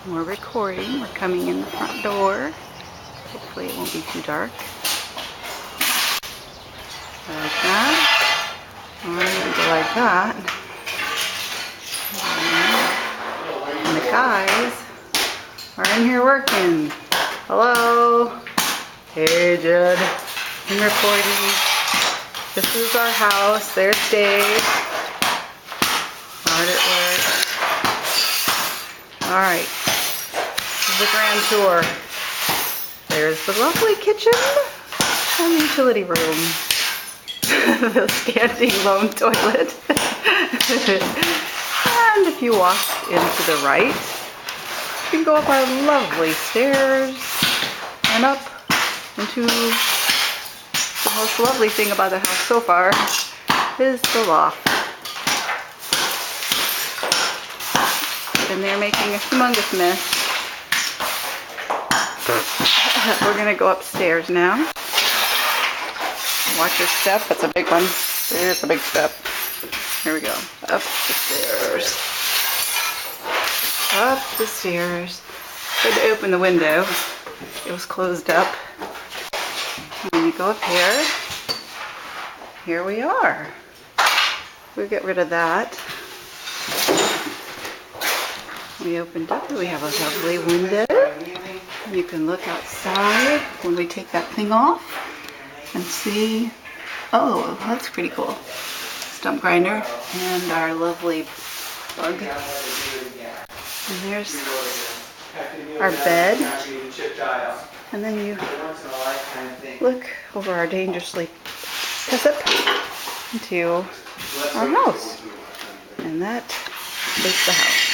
More recording. We're coming in the front door. Hopefully it won't be too dark. Like that. Like that. And the guys are in here working. Hello. Hey, Jed. I'm recording. This is our house. There's Dave. Hard at work. Alright. This is the grand tour. There's the lovely kitchen and utility room. The standing loan toilet. And if you walk into the right, you can go up our lovely stairs and up into the most lovely thing about the house so far is the loft. And they're making a humongous mess. We're gonna go upstairs now. Watch your step, that's a big one. There's a big step. Here we go. Up the stairs. Up the stairs. Tried to open the window. It was closed up. When you go up here we are. We'll get rid of that. We opened up, we have a lovely window. You can look outside when we take that thing off and see, oh, that's pretty cool. Stump grinder and our lovely bug. And there's our bed. And then you look over our dangerously precipice into our house. And that is the house.